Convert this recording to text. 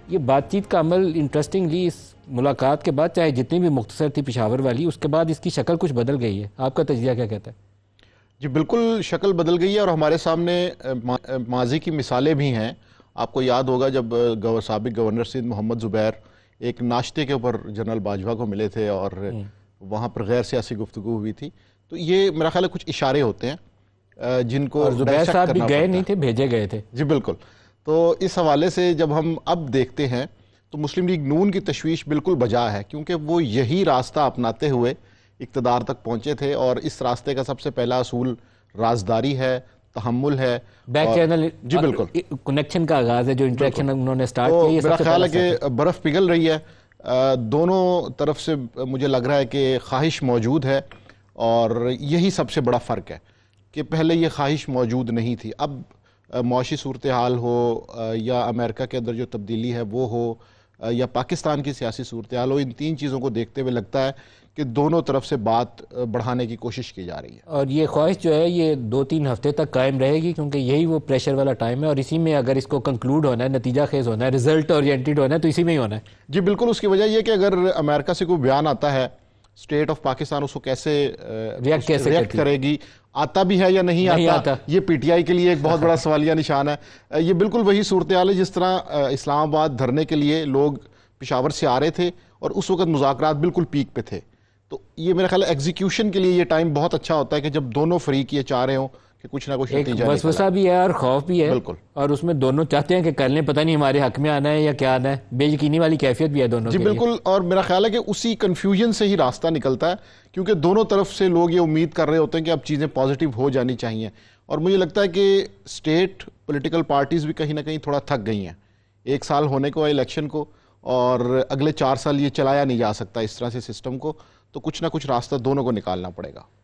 یہ بات چیت کا عمل انٹرسٹنگلی اس ملاقات کے بعد چاہے جتنی بھی مختصر تھی پشاور والی، اس کے بعد اس کی شکل کچھ بدل گئی ہے. آپ کا تجزیہ کیا کہتا ہے؟ جی بالکل شکل بدل گئی ہے، اور ہمارے سامنے ماضی کی مثالیں بھی ہیں. آپ کو یاد ہوگا جب سابق گورنر سندھ محمد زبیر ایک ناشتے کے اوپر جنرل باجوہ کو ملے تھے اور وہاں پر غیر سیاسی گفتگو ہوئی تھی. تو یہ میرا خیال ہے کچھ اشارے ہوتے ہیں جن کو زبیر صاحب بھی گئے نہیں تھے، بھیجے گئے تھے. جی بالکل. تو اس حوالے سے جب ہم اب دیکھتے ہیں تو مسلم لیگ نون کی تشویش بالکل بجا ہے، کیونکہ وہ یہی راستہ اپناتے ہوئے اقتدار تک پہنچے تھے، اور اس راستے کا سب سے پہلا اصول رازداری ہے، تحمل ہے، بیک چینل جی بالکل کنیکشن کا آغاز ہے جو انٹریکشن انہوں نے سٹارٹ تو کی. میرا خیال ہے کہ برف پگھل رہی ہے. دونوں طرف سے مجھے لگ رہا ہے کہ خواہش موجود ہے، اور یہی سب سے بڑا فرق ہے کہ پہلے یہ خواہش موجود نہیں تھی. اب معاشی صورتحال ہو یا امریکہ کے اندر جو تبدیلی ہے وہ ہو یا پاکستان کی سیاسی صورتحال ہو، ان تین چیزوں کو دیکھتے ہوئے لگتا ہے کہ دونوں طرف سے بات بڑھانے کی کوشش کی جا رہی ہے. اور یہ خواہش جو ہے یہ 2-3 ہفتے تک قائم رہے گی، کیونکہ یہی وہ پریشر والا ٹائم ہے، اور اسی میں اگر اس کو کنکلوڈ ہونا ہے، نتیجہ خیز ہونا ہے، رزلٹ اورینٹڈ ہونا ہے، تو اسی میں ہی ہونا ہے. جی بالکل. اس کی وجہ یہ کہ اگر امریکہ سے کوئی بیان آتا ہے، اسٹیٹ آف پاکستان اس کو کیسے ریئیکٹ کرے گی، آتا بھی ہے یا نہیں آتا، یہ پی ٹی آئی کے لیے ایک بہت بڑا سوالیہ نشان ہے. یہ بالکل وہی صورتحال ہے جس طرح اسلام آباد دھرنے کے لیے لوگ پشاور سے آ رہے تھے، اور اس وقت مذاکرات بالکل پیک پہ تھے. تو یہ میرا خیال ہے ایگزیکیوشن کے لیے یہ ٹائم بہت اچھا ہوتا ہے کہ جب دونوں فریق یہ چاہ رہے ہوں کہ کچھ نہ کچھ نتیجہ نکلے. ایک وسوسہ بھی ہے اور خوف بھی ہے. بالکل. اور اس میں دونوں چاہتے ہیں کہ کل نے پتہ نہیں ہمارے حق میں آنا ہے یا کیا آنا ہے. بے یقینی والی کیفیت بھی ہے دونوں جی کے لیے. بالکل. اور میرا خیال ہے کہ اسی کنفیوژن سے ہی راستہ نکلتا ہے، کیونکہ دونوں طرف سے لوگ یہ امید کر رہے ہوتے ہیں کہ اب چیزیں پازیٹیو ہو جانی چاہیے. اور مجھے لگتا ہے کہ اسٹیٹ پولیٹیکل پارٹیز بھی کہیں نہ کہیں تھوڑا تھک گئی ہیں. 1 سال ہونے کو الیکشن کو، اور اگلے 4 سال یہ چلایا نہیں جا سکتا اس طرح سے سسٹم کو. تو کچھ نہ کچھ راستہ دونوں کو نکالنا پڑے گا.